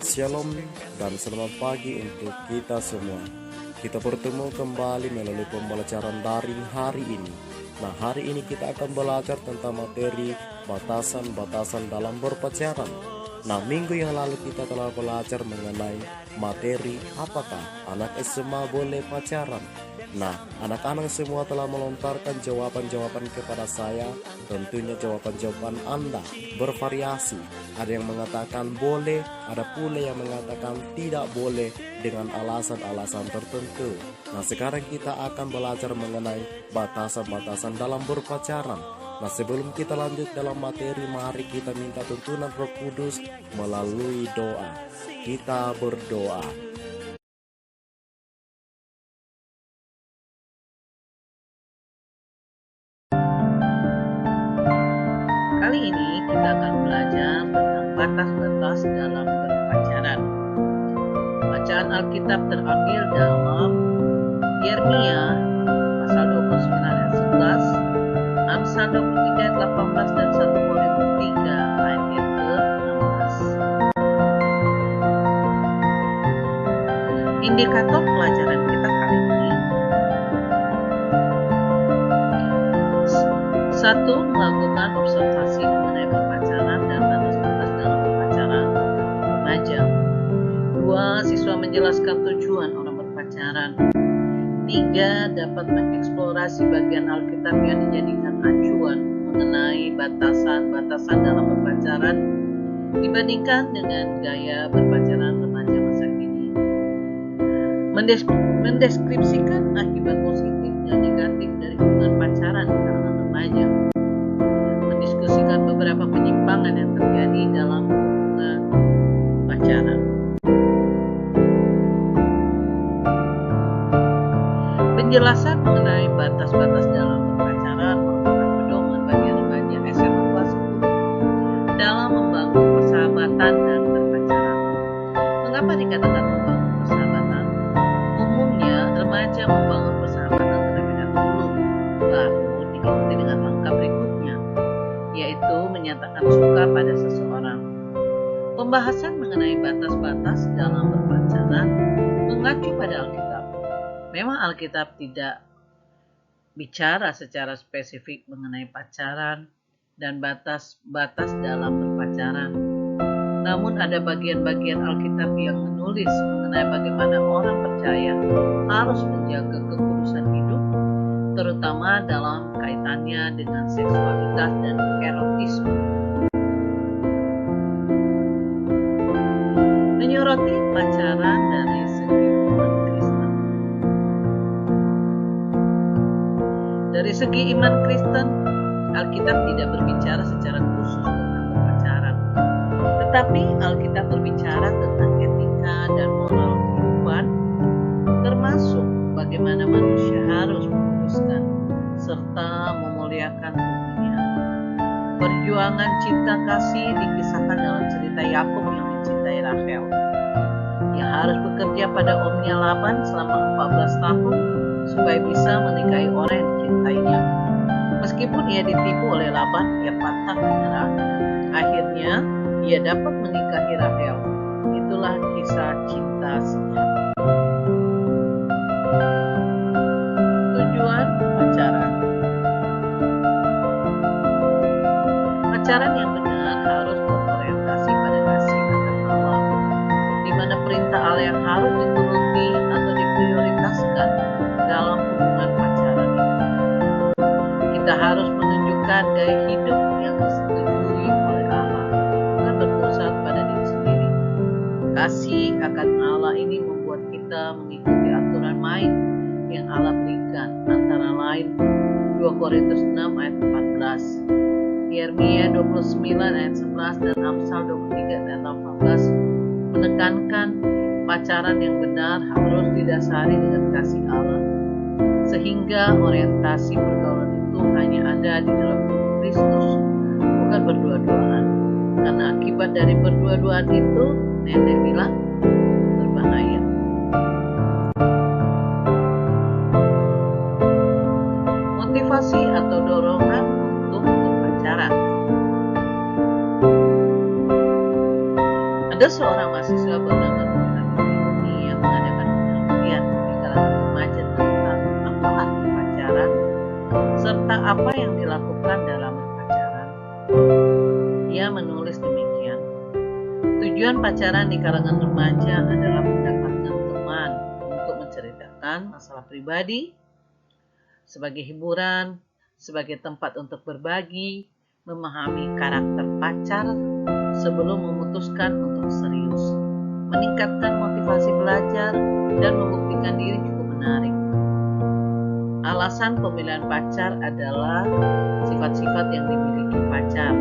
Shalom dan selamat pagi untuk kita semua. Kita bertemu kembali melalui pembelajaran daring hari ini. Nah, hari ini kita akan belajar tentang materi batasan-batasan dalam berpacaran. Nah, minggu yang lalu kita telah belajar mengenai materi apakah anak SMA boleh pacaran. Nah, anak-anak semua telah melontarkan jawaban-jawaban kepada saya. Tentunya jawaban-jawaban Anda bervariasi. Ada yang mengatakan boleh, ada pula yang mengatakan tidak boleh dengan alasan-alasan tertentu. Nah, sekarang kita akan belajar mengenai batasan-batasan dalam berpacaran. Nah, sebelum kita lanjut dalam materi, mari kita minta tuntunan Roh Kudus melalui doa. Kita berdoa. Kali ini kita akan belajar tentang batas-batas dalam berpacaran. Bacaan Alkitab terambil dalam Yeremia pasal 29 ayat 11, Amsal 23 ayat 18 dan 1 Korintus 3 ayat yang ke-16. Indikator pelajaran kita kali ini: 1. Melakukan observasi mengenai berpacaran dan batas-batas dalam berpacaran remaja. 2. Siswa menjelaskan tujuan orang berpacaran. 3. Dapat mengeksplorasi bagian Alkitab yang dijadikan acuan mengenai batasan-batasan dalam berpacaran dibandingkan dengan gaya berpacaran remaja masa kini. Mendeskripsikan akibat positif dan negatif dari hubungan pacaran di kalangan remaja. Mendiskusikan beberapa penyimpangan yang terjadi dalam hubungan pacaran. Penjelasan mengenai batas-batas dalam berpacaran merupakan pedoman bagi remaja SMA kelas 10 dalam membangun persahabatan dan berpacaran. Mengapa dikatakan membangun persahabatan? Umumnya remaja membangun persahabatan terlebih dahulu, baru diikuti dengan langkah berikutnya, yaitu menyatakan suka pada seseorang. Pembahasan mengenai batas-batas dalam berpacaran mengacu pada Alkitab. Memang Alkitab tidak bicara secara spesifik mengenai pacaran dan batas-batas dalam berpacaran. Namun ada bagian-bagian Alkitab yang menulis mengenai bagaimana orang percaya harus menjaga kekudusan hidup, terutama dalam kaitannya dengan seksualitas dan erotisme. Menyoroti pacaran dari segi iman Kristen. Dari segi iman Kristen, Alkitab tidak berbicara secara khusus tentang berpacaran. Tetapi Alkitab berbicara tentang etika dan moral kehidupan, termasuk bagaimana manusia harus menguruskan serta memuliakan tubuhnya. Perjuangan cinta kasih dikisahkan dalam cerita Yakub yang mencintai Rahel, yang harus bekerja pada omnya Laban selama 14 tahun supaya bisa menikahi orang yang dicintainya. Meskipun ia ditipu oleh Laban, ia pantang menyerah. Akhirnya, ia dapat menikahi Rahel. Itulah kisah cinta sejati. Tujuan pacaran. Pacaran yang benar harus berorientasi pada kasih akan Allah, di mana perintah Allah yang harus dituruti atau diprioritaskan dalam hubungan pacaran itu. Kita harus menunjukkan gaya hidup yang disetujui oleh Allah, bukan berpusat pada diri sendiri. Kasih akan Allah ini membuat kita mengikuti aturan main yang Allah berikan, antara lain 2 Korintus 6 ayat 14, Yeremia 29 ayat 11 dan Amsal 23 ayat 18 menekankan pacaran yang benar harus didasari dengan kasih Allah, sehingga orientasi pergaulan itu hanya ada di dalam tubuh Kristus, bukan berdua-duaan. Karena akibat dari berdua-duaan itu, nenek bilang, berbahaya. Motivasi atau dorongan untuk berpacaran. Ada seorang mahasiswa bernama Tuhan ini yang mengadakan penelitian di kalangan remaja tentang apa arti pacaran serta apa yang dilakukan dalam berpacaran. Ia menulis demikian: tujuan pacaran di kalangan remaja adalah mendapatkan teman untuk menceritakan masalah pribadi, sebagai hiburan, sebagai tempat untuk berbagi, memahami karakter pacar sebelum memutuskan untuk serius, meningkatkan motivasi belajar, dan membuktikan diri cukup menarik. Alasan pemilihan pacar adalah sifat-sifat yang dimiliki pacar,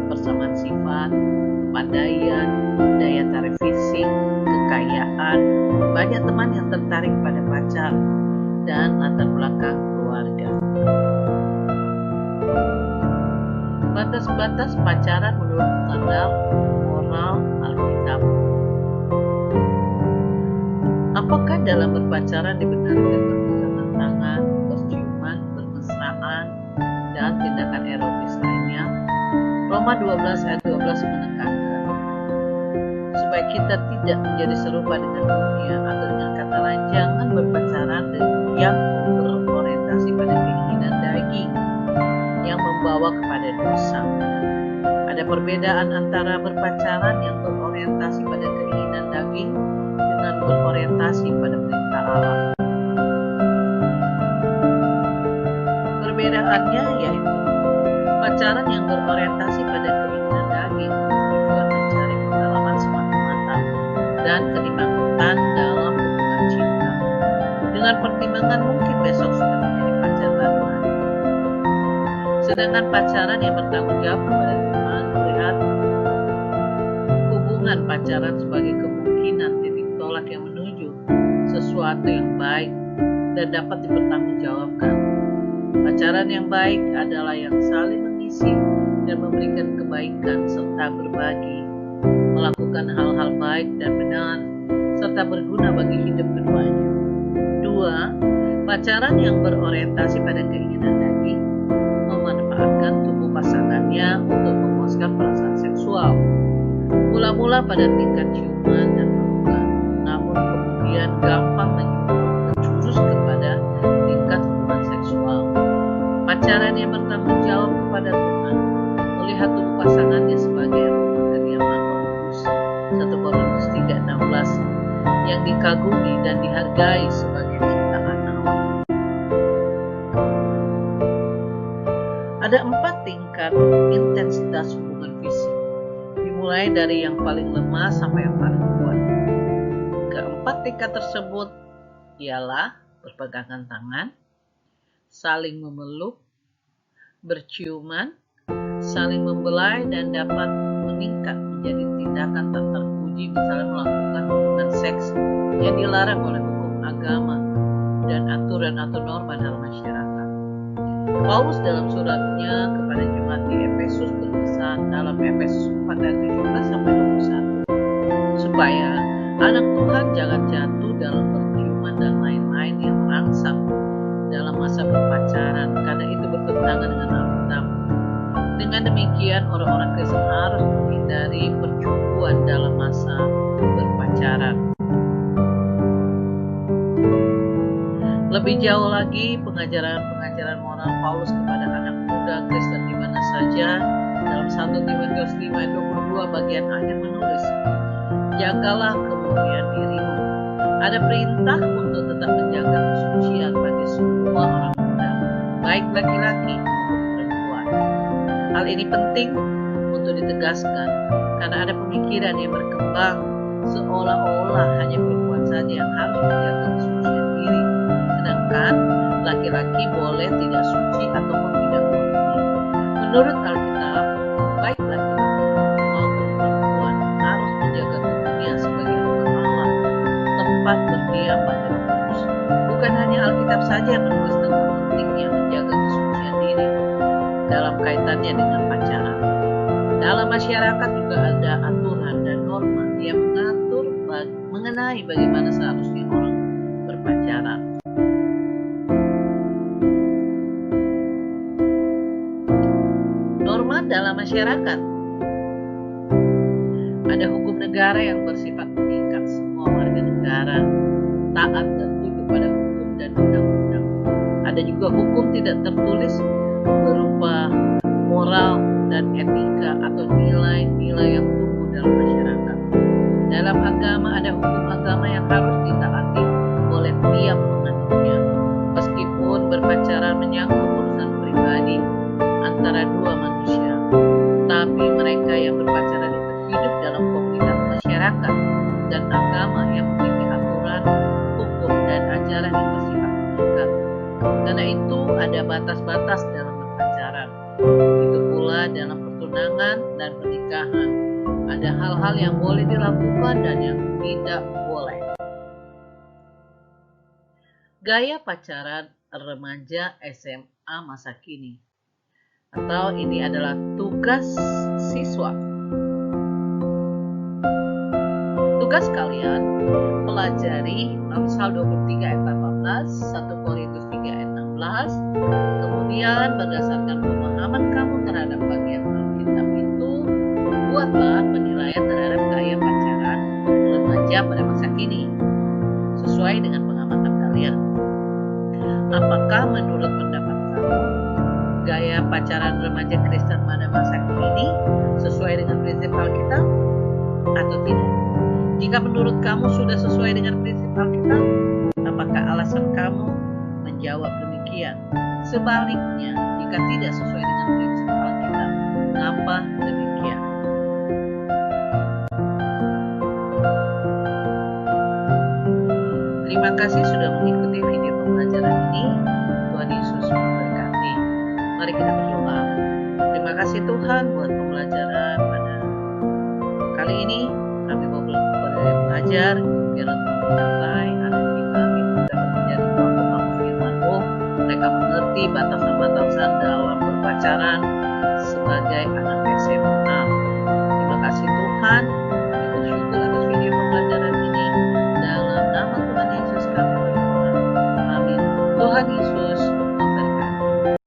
persamaan sifat, kepandaian, daya tarik fisik, kekayaan, banyak teman yang tertarik pada pacar, dan latar belakang keluarga. Batas-batas pacaran menurut standar moral Alkitab. Apakah dalam berpacaran dibenarkan berpegangan tangan, berciuman, bermesraan, dan tindakan erotis lainnya? Roma 12 ayat 12 menekankan supaya kita tidak menjadi serupa dengan dunia, atau dengan kata lain, jangan berpacaran yang berorientasi pada keinginan daging yang membawa kepada dosa. Ada perbedaan antara berpacaran yang berorientasi pada keinginan daging dengan berorientasi pada perintah Allah. Perbedaannya yaitu pacaran yang berorientasi pada keinginan daging tujuan mencari pengalaman semata-mata dan kenikmatan dalam hubungan cinta. Dengan pertimbangan mungkin besok sudah menjadi pacar baruan. Sedangkan pacaran yang bertanggung jawab kepada Tuhan melihat hubungan pacaran sebagai kemungkinan titik tolak yang menuju sesuatu yang baik dan dapat dipertanggungjawabkan. Pacaran yang baik adalah yang saling mengisi dan memberikan kebaikan serta berbagi, melakukan hal-hal baik dan benar serta berguna bagi hidup keduanya. 2. Pacaran yang berorientasi pada keinginan daging memanfaatkan tubuh pasangannya untuk memuaskan perasaan seksual. Mula-mula pada tingkat ciuman dan pelukan, namun kemudian gampang menjurus kepada tingkat hubungan seksual. Pacaran yang bertanggung jawab kepada Tuhan melihat tubuh pasangannya sebagai kediaman Roh Kudus, 1 Korintus 3:16, yang dikagumi dan dihargai sebagai ciptaan Allah. Ada 4 tingkat intensitas hubungan fisik, dimulai dari yang paling lemah sampai yang paling kuat. Keempat tingkat tersebut ialah berpegangan tangan, saling memeluk, berciuman, saling membelai, dan dapat meningkat menjadi tindakan tak terpuji, misalnya melakukan hubungan seks yang dilarang oleh hukum agama dan aturan atau norma dalam masyarakat. Paulus dalam suratnya kepada jemaat di Efesus berpesan dalam Efesus 4 ayat 17-21 supaya anak Tuhan jangan jatuh dalam perciuman dan lain-lain yang merangsang dalam masa berpacaran, karena itu bertentangan dengan Alkitab. Dengan demikian, orang-orang Kristen harus menghindari percumbuan dalam masa berpacaran. Lebih jauh lagi, pengajaran moral Paulus kepada anak muda Kristen di mana saja dalam 1 Timotius 5 ayat 22 bagian akhir menulis, jagalah kemuliaan dirimu. Ada perintah untuk tetap menjaga kesucian bagi semua orang muda, baik laki-laki maupun perempuan. Hal ini penting untuk ditegaskan karena ada pemikiran yang berkembang seolah-olah hanya perempuan saja yang harus menjaga kesucian diri, sedangkan laki-laki boleh tidak suci ataupun tidak murni. Menurut Alkitab, baik laki-laki maupun perempuan harus menjaga tubuhnya sebagai rumah Allah, tempat berdiam bagi Roh Kudus. Bukan hanya Alkitab saja yang menulis tentang pentingnya menjaga kesucian diri dalam kaitannya dengan pacaran. Dalam masyarakat juga ada aturan dan norma yang mengatur mengenai bagaimana seharusnya orang berpacaran. Norma dalam masyarakat. Ada hukum negara yang bersifat mengikat semua warga negara taat dan tunduk pada hukum dan undang-undang. Ada juga hukum tidak tertulis berupa moral dan etika atau nilai-nilai yang tumbuh dalam masyarakat. Dalam agama ada hukum agama yang harus ditaati oleh tiap penganutnya, meskipun berpacaran menyangkut urusan pribadi antara dua manusia. Tapi mereka yang berpacaran itu hidup dalam komunitas masyarakat dan agama yang memiliki aturan, hukum, dan ajaran yang bersifat mengikat. Karena itu ada batas-batas dalam berpacaran. Itu pula dalam pertunangan dan pernikahan. Ada hal-hal yang boleh dilakukan dan yang tidak boleh. Gaya pacaran remaja SMA masa kini, atau ini adalah tugas siswa. Tugas kalian pelajari Amsal 23 ayat 18, 1 Korintus 3 ayat 16. Kemudian berdasarkan pemahaman kamu terhadap bagian Alkitab itu, buatlah penilaian terhadap gaya pacaran remaja pada masa kini sesuai dengan pengamatan kalian. Apakah menurut pendapat kamu gaya pacaran remaja Kristen pada masa kini sesuai dengan prinsip Alkitab atau tidak? Jika menurut kamu sudah sesuai dengan prinsip Alkitab, apakah alasan kamu menjawab demikian? Sebaliknya, jika tidak sesuai dengan prinsip Alkitab, mengapa demikian? Terima kasih sudah mengikuti video pembelajaran ini. Tuhan Yesus memberkati. Mari kita berdoa. Terima kasih Tuhan buat pembelajaran pada kali ini. Kami mau belajar biar Tuhan mencapai anak kita dapat menjadi pelaku firman-Mu. Mereka mengerti batasan-batasan dalam berpacaran sebagai anak